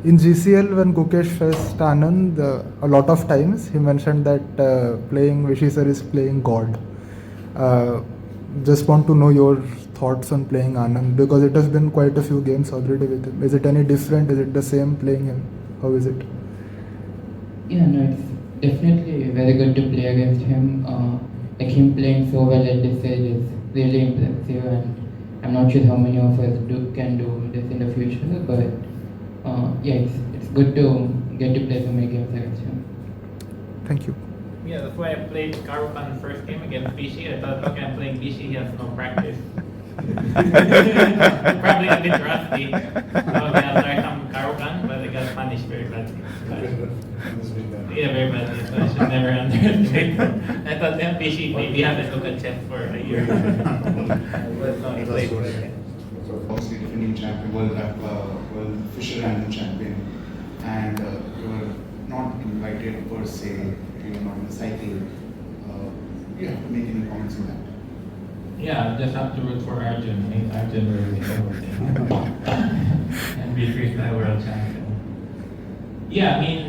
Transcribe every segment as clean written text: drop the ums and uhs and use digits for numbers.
In GCL, when Gukesh faced Anand, a lot of times he mentioned that playing Vishy sir is playing God. Just want to know your thoughts on playing Anand, because it has been quite a few games already with him. Is it any different? Is it the same playing him? How is it? Yeah, no, it's definitely very good to play against him. Like him playing so well at this age is really impressive, and I'm not sure how many of us can do this in the future. But yeah, it's good to get to play so many games against him. Thank you. Yeah, that's why I played Karukan first game against Vishy. I thought, okay, I'm playing Vishy, he has no practice. Probably a bit rusty. So yeah, I tried some Karukan, but I got punished very badly. Yeah, very badly. So I should never underestimate. I thought that Vishy maybe haven't looked at chess for a year. But no, he played for it. So obviously defending champion, world Fisher Random champion, and you were not invited per se. You were not in the cycle. You have to make any comments on that. Yeah, just have to root for Arjun. Arjun will be everything. And be freestyle world champion. Yeah, I mean,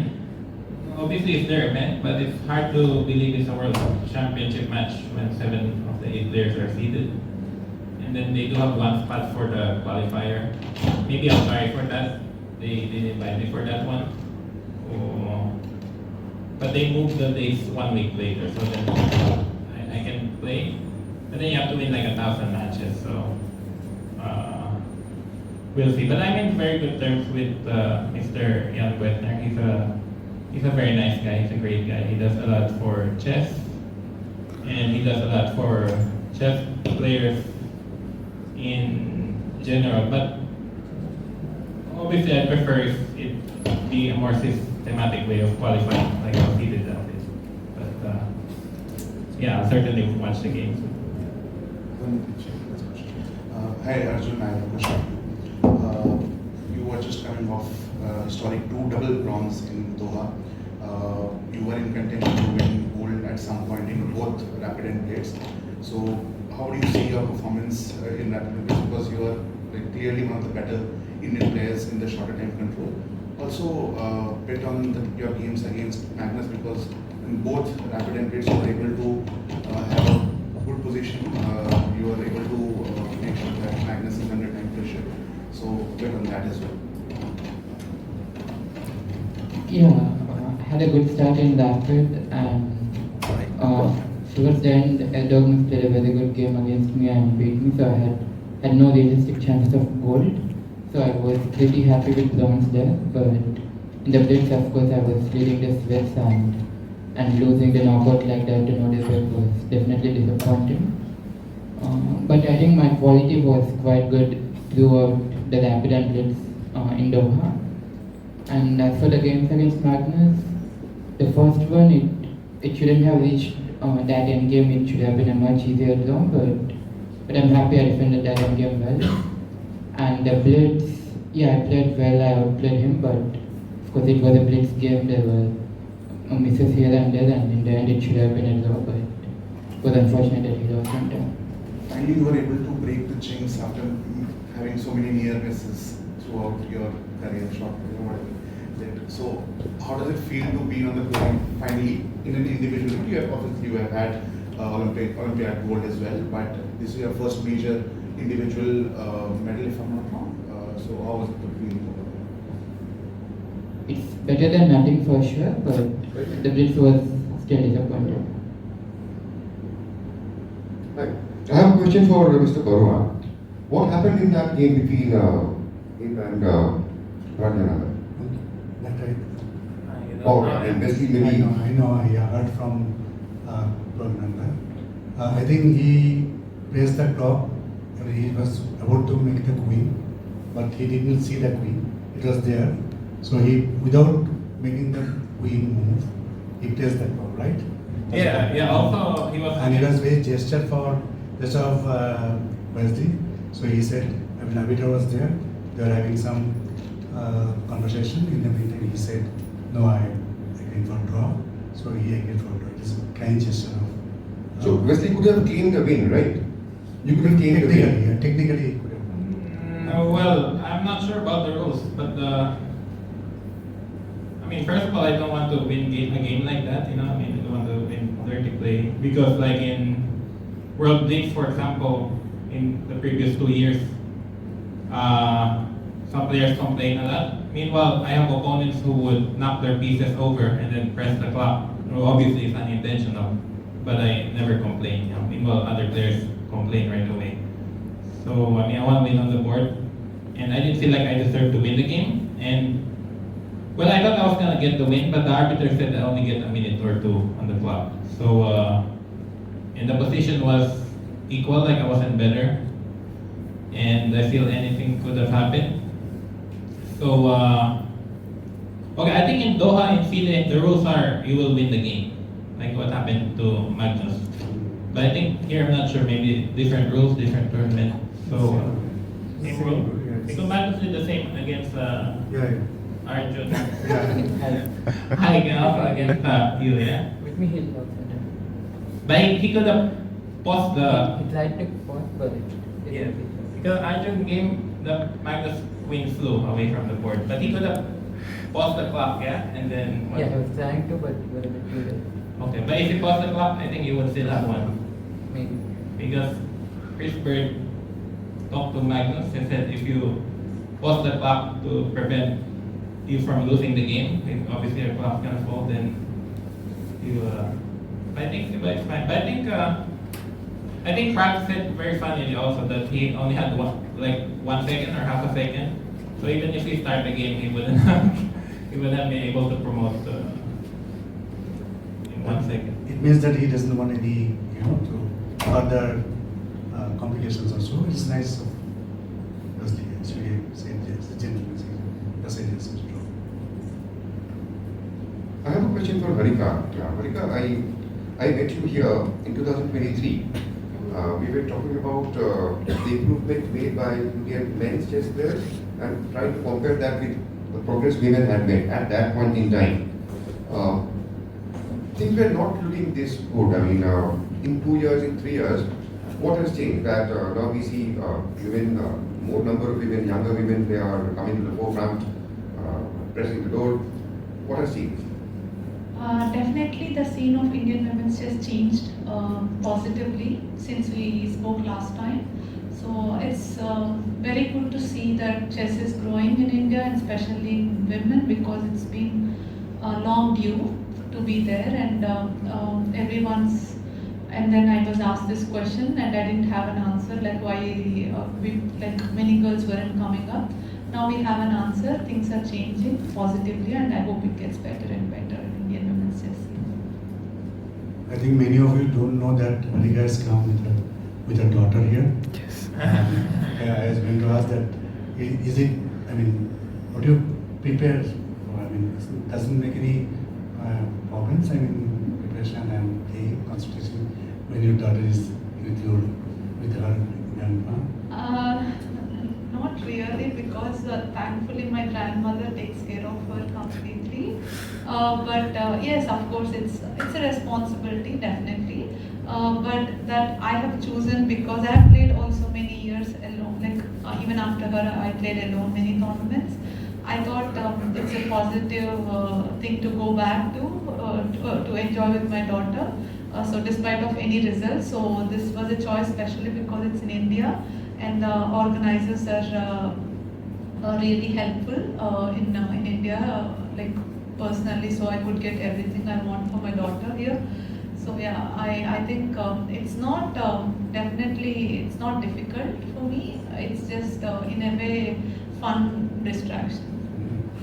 obviously it's their event, but it's hard to believe it's a world championship match when 7 of the 8 players are seeded. And then they do have one spot for the qualifier. Maybe I'm sorry for that. They didn't invite me for that one. But they moved the dates 1 week later, so then I can play. But then you have to win like 1,000 matches, so we'll see. But I'm in very good terms with Mr. Jan Wetner. He's a very nice guy. He's a great guy. He does a lot for chess, and he does a lot for chess players in general. But obviously, I prefer if it be a more systematic way of qualifying, like how he did that. But yeah, I'll certainly watch the games. Hi Arjun, I have a question. You were just coming off historic 2 double bronze in Doha. You were in contention to win gold at some point in both rapid and plates. So how do you see your performance in rapid and plates? Because you are like, clearly one of the better Indian players in the shorter time control. Also bet on your games against Magnus, because in both rapid and plates you were able to have a good position. You were able to make sure that Magnus is under time pressure. So bet on that as well. Yeah, I had a good start in rapid, and towards the end, Douglas played a very good game against me and beat me, so I had no realistic chances of gold. So I was pretty happy with bronze there, but in the blitz, of course, I was leading the Swiss, and losing the knockout like that to Nodisweb was definitely disappointing. But I think my quality was quite good throughout the rapid and blitz in Doha. And as for the games against Magnus, the first one, it shouldn't have reached that end game. It should have been a much easier draw, but I'm happy I defended that end game well. And the blitz, yeah, I played well, I outplayed him, but of course it was a blitz game. There were misses here and there, and in the end it should have been a draw, but it was unfortunate that he lost on time. Finally, you were able to break the jinx after having so many near misses throughout your career, short career. So, how does it feel to be on the podium finally in an individual? You have had Olympiad gold as well, but this is your first major individual medal, if I'm not wrong. So, how was the feeling? It's better than nothing for sure, but the blitz was still disappointing. Right. I have a question for Mr. Barua. What happened in that game between him and Rajanathan? That right. Oh, and Wesley maybe. I know. I heard from Dronavalli. I think he raised the top. He was about to make the queen, but he didn't see the queen. It was there. So he, without making the queen move, he placed the top, right? Yeah. Also, he was. And it was very gesture for just of Wesley. So he said, I mean, arbiter was there. They were having some conversation. In the meeting, he said, no, I agreed for draw. So he agreed for draw. It is a kind gesture of. So Wesley could have claimed the win, right? You could have claimed the win. Technically, he could have. Well, I'm not sure about the rules, but mean, first of all, I don't want to win a game like that, you know. I mean, I don't want to win dirty play because, like in World Leagues, for example, in the previous 2 years, some players complain a lot. Meanwhile, I have opponents who would knock their pieces over and then press the clock. Well, obviously, it's unintentional, but I never complain. You know? Meanwhile, other players complain right away. So, I mean, I want to win on the board, and I didn't feel like I deserved to win the game. And well, I thought I was gonna get the win, but the arbiter said I only get a minute or two on the clock. So, and the position was equal, like I wasn't better, and I feel anything could have happened. So, okay, I think in Doha, in FIDE, the rules are you will win the game, like what happened to Magnus. But I think here, I'm not sure, maybe different rules, different tournament. So, same rule. So Magnus did the same against Yeah. Arjun. Yeah. Harika also against you, yeah? With me, he'll also do. But he could have paused the. He tried to pause, but it Yeah. didn't. Because Arjun gave the Magnus Queen flew away from the board. But he could have paused the clock, yeah? And then. Yeah, he was trying to, but he was a bit too late. Okay, but if he paused the clock, I think you would still have one. Maybe. Because Chris Bird talked to Magnus and said if you pause the clock to prevent you from losing the game, if obviously your clock's gonna fall, then you. I think but it's fine. But I think Frank said very funnily also that he only had 1 second or half a second. So even if he start the game, he wouldn't he wouldn't be able to promote in 1 second. It means that he doesn't want any, to further complications also. It's nice of Wesley actually saying yes, the gentleman saying yes. I have a question for Harika. Harika, I met you here in 2023. We were talking about the improvement made by Indian men's chess players and trying to compare that with the progress women had made at that point in time. Things were not looking this good. I mean, in 2 years, in 3 years, what has changed? That now we see women, more number of women, younger women, they are coming to the forefront, pressing the door. What has changed? Definitely the scene of Indian women's chess changed positively since we spoke last time. So it's very good to see that chess is growing in India and especially in women because it's been long due to be there and and then I was asked this question and I didn't have an answer like why many girls weren't coming up. Now we have an answer, things are changing positively and I hope it gets better and better in Indian women's chess. I think many of you don't know that Harika has come with her daughter here. Yes. I was going to ask that, is it, I mean, what do you prepare for? I mean, it doesn't make any problems, I mean, preparation and playing, concentration when your daughter is with her grandma? Not really because thankfully my grandmother takes care of her completely. But yes, of course, it's a responsibility definitely. But that I have chosen because I have played also many years alone. Like even after her, I played alone many tournaments. I thought it's a positive thing to go back to enjoy with my daughter. So despite of any results, so this was a choice especially because it's in India and the organizers are really helpful in India, like personally, so I could get everything I want for my daughter here. So yeah, I think it's not definitely it's not difficult for me. It's just in a way fun distraction.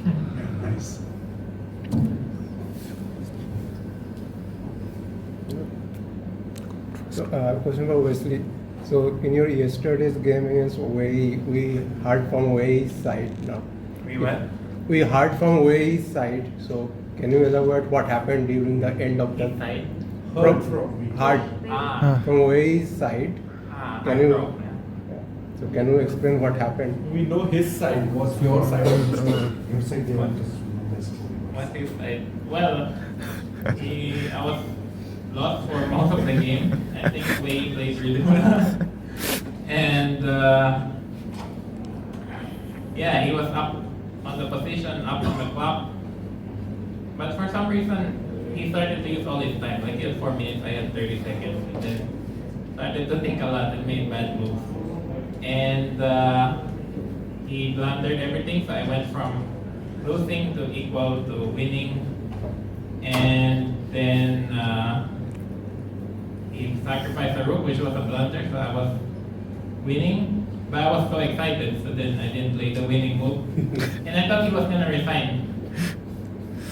Yeah, nice. So, question for Wesley. So, in your yesterday's game against we heard from Wei's side now. We what? We heard from Wei's side. So, can you elaborate what happened during the end of the Inside? heard Ah. from Wei's side? Can you? Broke, yeah. Yeah. So, can you explain what happened? We know his side, what's your side? Your side they want to know the story. What's his side? Well, I was lost for most of the game. I think Wei played really well. And yeah, he was up on the position, up on the clock. but for some reason, he started to use all his time. Like he had 4 minutes, I had 30 seconds. And then started to think a lot and made bad moves. And he blundered everything, so I went from losing to equal to winning. And then he sacrificed a rook, which was a blunder, so I was winning. But I was so excited, so then I didn't play the winning move. And I thought he was gonna resign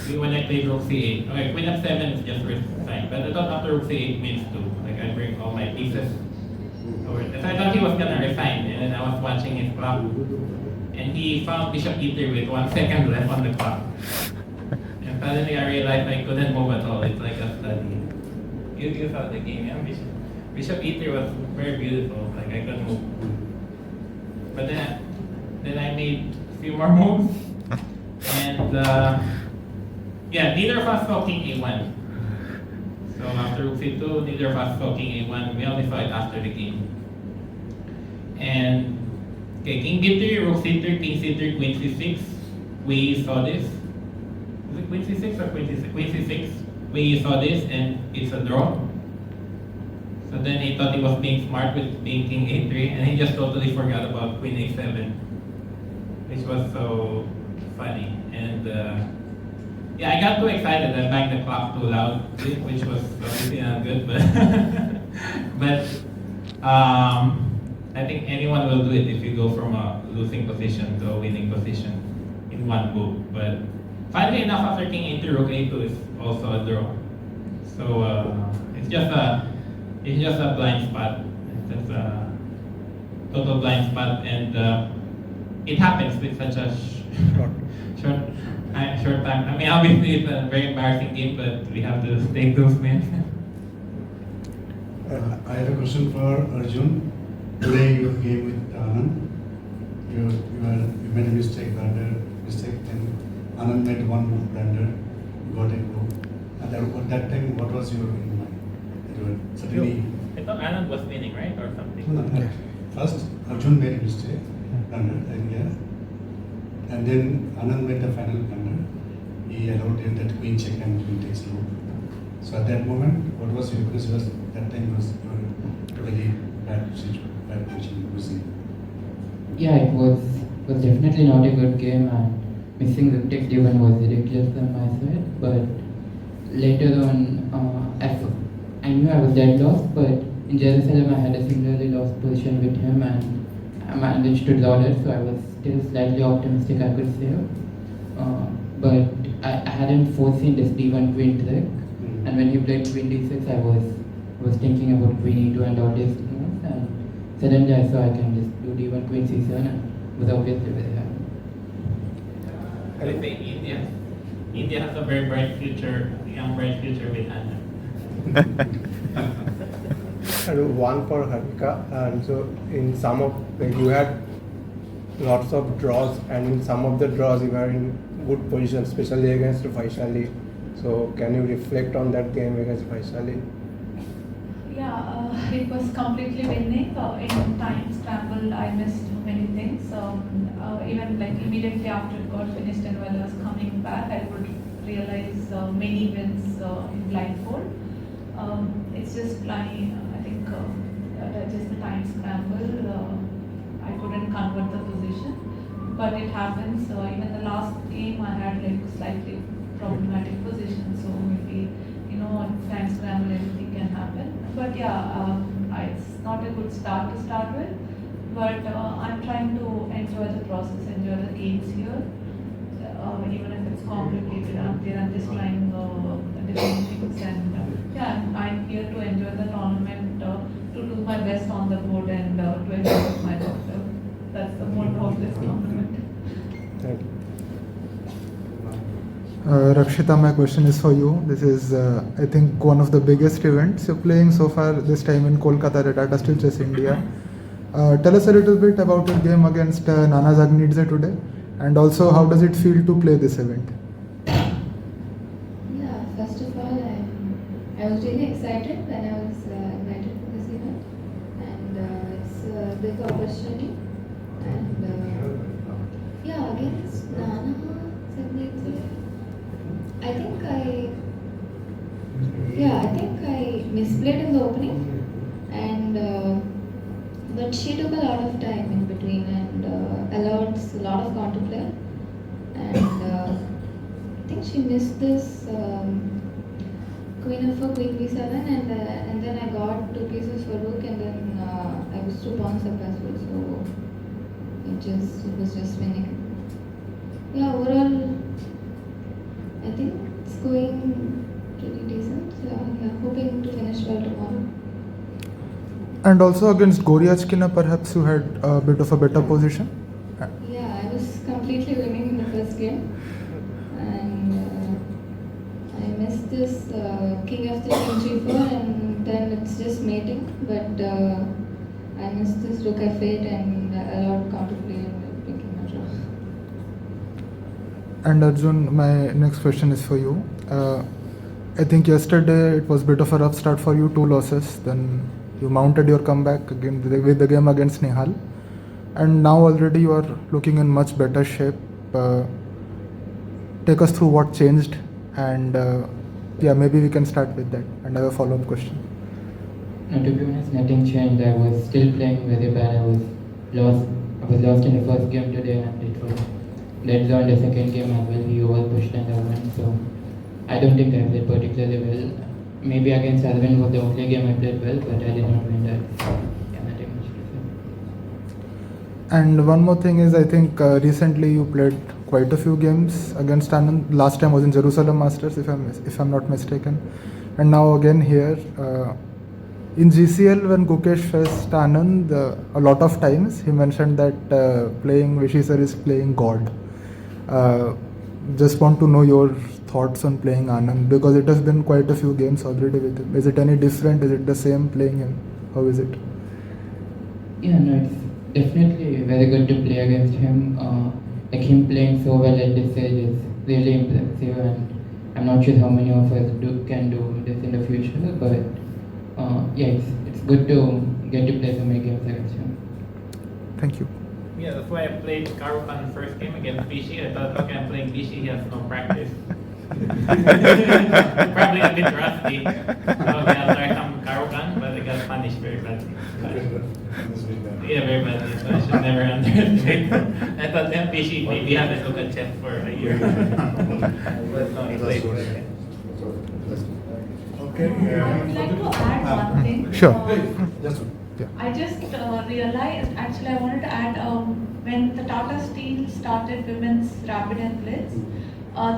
when I played rook c8. Okay, queen f7 is just resign. But I thought after rook c8 means 2. Like I bring all my pieces over. So I thought he was gonna resign, and then I was watching his clock. And he found bishop e3 with 1 second left on the clock. And suddenly I realized I couldn't move at all. It's like a study. You saw the game, yeah? Bishop e3 was very beautiful. Like I couldn't move. But then I made a few more moves. And yeah, neither of us saw king a1. So after rook c2, neither of us saw king a1. We only saw it after the game. And okay, king b3, rook c3, king c3, queen c6. We saw this. Is it queen c6 or queen c6? Queen c6. We saw this and it's a draw. So then he thought he was being smart with being king a3, and he just totally forgot about queen a7, which was so funny. And yeah, I got too excited. I banged the clock too loud, which was obviously not good. But but I think anyone will do it if you go from a losing position to a winning position in one move. But finally enough, after king a3, rook a2 is also a draw. So it's just a blind spot. It's just a total blind spot, and it happens with such a short time. I mean, obviously it's a very embarrassing game, but we have to take those wins. I have a question for Arjun. Today you game with Anand. You made a mistake, then Anand made one move blunder. You got it wrong. And at that time, what was your in mind? Suddenly, I thought Anand was winning, right, or something? no. First, Arjun made a mistake, blunder, and then Anand made the final blunder. He allowed him that queen check and queen takes low. So at that moment, what was your, because that time was your really bad position losing. Yeah, it was definitely not a good game, and missing the takes d1 was ridiculous on my side. But later on, I knew I was dead lost, but in Jerusalem I had a similarly lost position with him, and I managed to resolve it, so I was still slightly optimistic I could save. But I hadn't foreseen this d1 queen trick, and when he played queen d6, I was thinking about queen e2 and all these moves, and suddenly I saw I can just do d1 queen c7, and was obviously very happy. I think India has a very bright future, young bright future with Anna. And one for Harika. And so in some of, like, you had lots of draws, and in some of the draws you were in good position, especially against Vaishali. So can you reflect on that game against Vaishali? Yeah, it was completely winning. In time scramble, I missed many things. Even like immediately after it got finished and while I was coming back, I would realize many wins in blindfold. It's just blind. I think just the time scramble. I couldn't convert the position, but it happens. Even the last game, I had like slightly problematic position. So maybe time scramble, anything can happen. But yeah, it's not a good start to start with. But I'm trying to enjoy the process, enjoy the games here. Even if it's complicated out there, I'm just trying different things, and yeah, I'm here to enjoy the tournament, to do my best on the board, and to enjoy my doctor. That's the motto of this tournament. Thank you. Rakshitta, my question is for you. This is, I think, one of the biggest events you're playing so far this time in Kolkata at Tata Still Chess India. Tell us a little bit about your game against Nana Zagnidze today, and also how does it feel to play this event? Yeah, first of all, I was really excited when I was invited for this event, and it's a big opportunity. And yeah, against Nana Zagnidze, I think Yeah, I think I misplayed in the opening, and but she took a lot of time in between and allowed a lot of counterplay, and I think she missed this queen for queen b7, and then I got 2 pieces for rook, and then I was 2 pawns up as well, so it was just winning. Yeah, overall, I think it's going pretty decent. Yeah, hoping to finish well tomorrow. And also against Goryachkina, perhaps you had a bit of a better position. Yeah, I was completely winning in the first game, and I missed this king f3, king g4, and then it's just mating. But I missed this rook f8 and allowed counterplay and picking a draw. And Arjun, my next question is for you. I think yesterday it was a bit of a rough start for you, 2 losses. Then you mounted your comeback again with the game against Nihal. And now already you are looking in much better shape. Take us through what changed, and yeah, maybe we can start with that. And I have a follow-up question. No, to be honest, nothing changed. I was still playing very bad. I was lost in the first game today, and it was dead zone the second game as well. He over pushed and I won. So I don't think I played particularly well. Maybe against Arvind was the only game I played well, but I did not win that. So yeah, nothing much to say. And one more thing is, I think recently you played quite a few games against Anand. Last time was in Jerusalem Masters, if I'm not mistaken. And now again here. In GCL, when Gukesh faced Anand, a lot of times he mentioned that playing Vishy sir is playing God. Just want to know your thoughts on playing Anand, because it has been quite a few games already with him. Is it any different? Is it the same playing him? How is it? Yeah, no, it's definitely very good to play against him. Like him playing so well at this stage is really impressive, and I'm not sure how many of us can do this in the future, but yeah, it's good to get to play so many games against him. Thank you. Yeah, that's why I played Karukan first game against Vishy. I thought, okay, I'm playing Vishy, he has no practice. Probably a bit rusty. Okay, I'll try some Karukan, but I got punished very badly. Yeah, very badly, so I should never underestimate. I thought that Vishy maybe haven't looked at chess for a year. But no, he played good. I would like to add one thing. Sure. I just realized, actually I wanted to add, when the Tata Steel started women's rapid and blitz,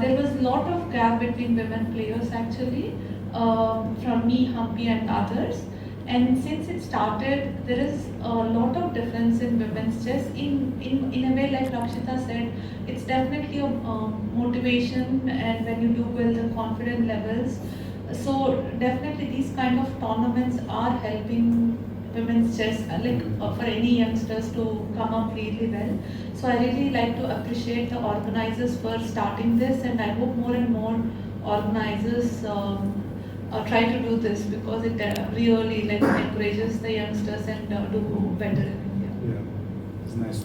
there was a lot of gap between women players actually, from me, Humpy and others. And since it started, there is a lot of difference in women's chess. In a way, like Rakshitta said, it's definitely a motivation, and when you do well, the confidence levels. So definitely these kind of tournaments are helping women's chess, like for any youngsters to come up really well. So I really like to appreciate the organizers for starting this, and I hope more and more organizers try to do this, because it really like encourages the youngsters and do better in India. Yeah, it's nice.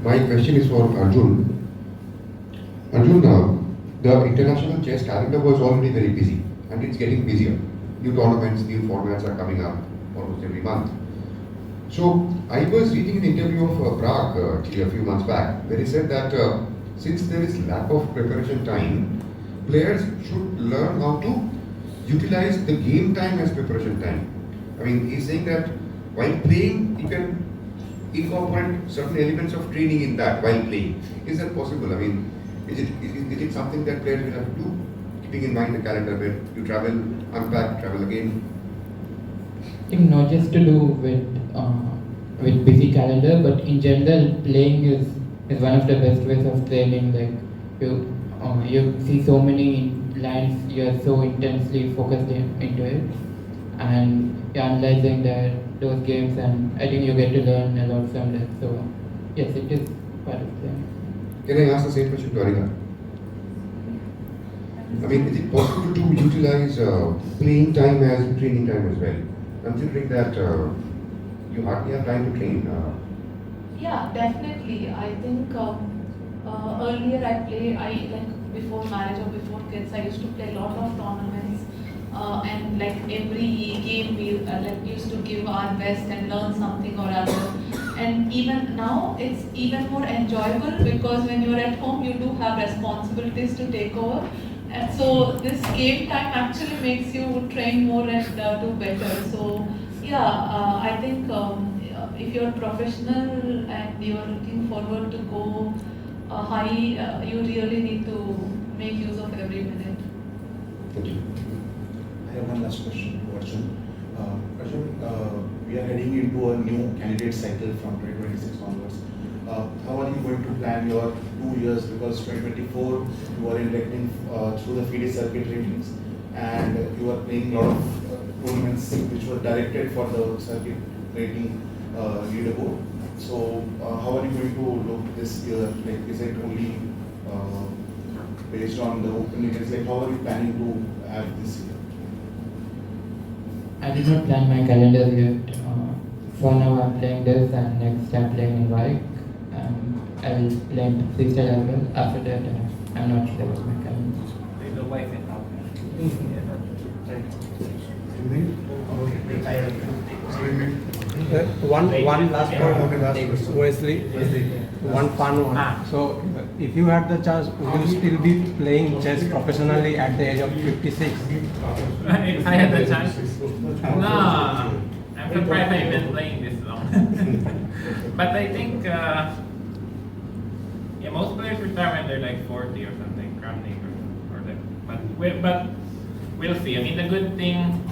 My question is for Arjun. Arjun, the international chess calendar was already very busy, and it's getting busier. New tournaments, new formats are coming up almost every month. So I was reading an interview of Prague actually a few months back, where he said that since there is lack of preparation time, players should learn how to utilize the game time as preparation time. I mean, he's saying that while playing, you can incorporate certain elements of training in that while playing. Is that possible? I mean, is it something that players will have to do, keeping in mind the calendar where you travel, unpack, travel again? I think not just to do with busy calendar, but in general, playing is one of the best ways of training. Like you see so many lines, you are so intensely focused into it, and you're analyzing those games, and I think you get to learn a lot from that. So yes, it is part of playing. Can I ask the same question to Harika? I mean, is it possible to utilize playing time as training time as well? considering that you hardly have time to train. Yeah, definitely. I think earlier before marriage or before kids, I used to play a lot of tournaments. And like every game we used to give our best and learn something or other. And even now it's even more enjoyable because when you're at home you do have responsibilities to take over. And so this game time actually makes you train more and do better. So yeah, I think if you're professional and you're looking forward to go high, you really need to make use of every minute. Thank you. I have one last question to Arjun. Arjun, we are heading into a new candidate cycle from 2026 onwards. How are you going to plan your 2 years? Because 2024 you are electing through the FIDE circuit ratings, and you are playing a lot of tournaments which were directed for the circuit rating leaderboard. So how are you going to look this year? Like, is it only based on the open events? Like, how are you planning to have this year? I did not plan my calendar yet. For now, I'm playing this, and next I'm playing in Vike. I will play in freestyle as well. After that, I'm not sure about my calendar. There's a wife in One last for Wesley. One fun one. So, if you had the chance, would you still be playing chess professionally at the age of 56? If I had the chance. No, I'm surprised I've been playing this long. But I think, most players retire when they're like 40 or something, crowning or like. But we'll see. I mean, the good thing,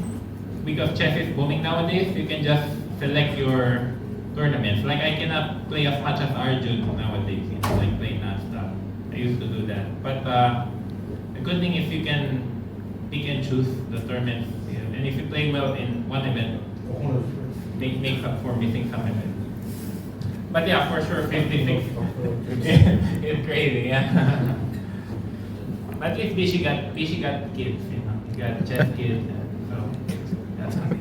because chess is booming nowadays, you can just select your tournaments. Like, I cannot play as much as Arjun nowadays, like play non-stop. I used to do that. But the good thing is you can pick and choose the tournaments. And if you play well in one event, makes up for missing some events. But yeah, for sure, 56 is crazy, yeah. But at least Vishy got kids, He got chess kids, so that's happy.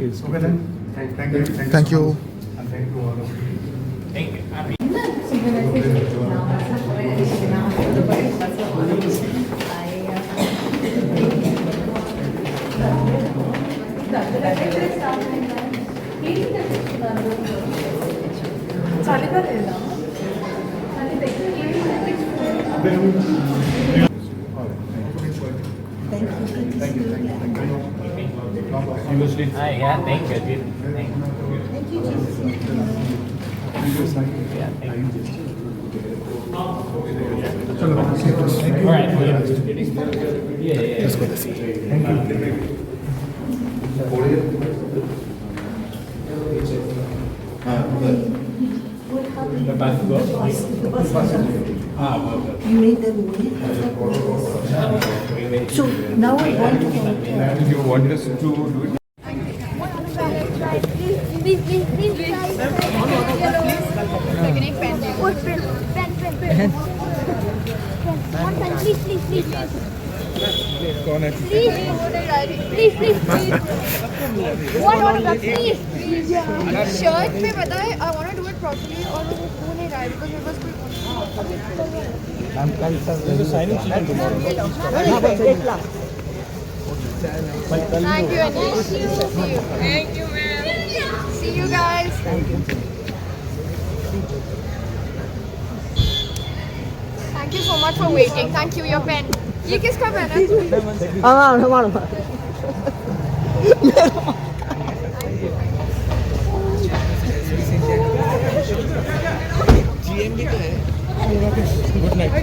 Okay then, Thank you. And thank you all of you. Thank you. Happy. Yeah, thank you. Thank you. All right. Yeah. Let's go this way. The basketball. You made them win. So now I want to And you want us to do it? Please. Pen. One pen, please. Please. One, please. Shirt पे पता है I want to do it properly और वो हो नहीं रहा है because it was Thank you, Anish. Thank you, man. See you guys. Thank you so much for waiting. Thank you, your pen. ये किसका पेन है? हमारा. GMB तो है. Good night.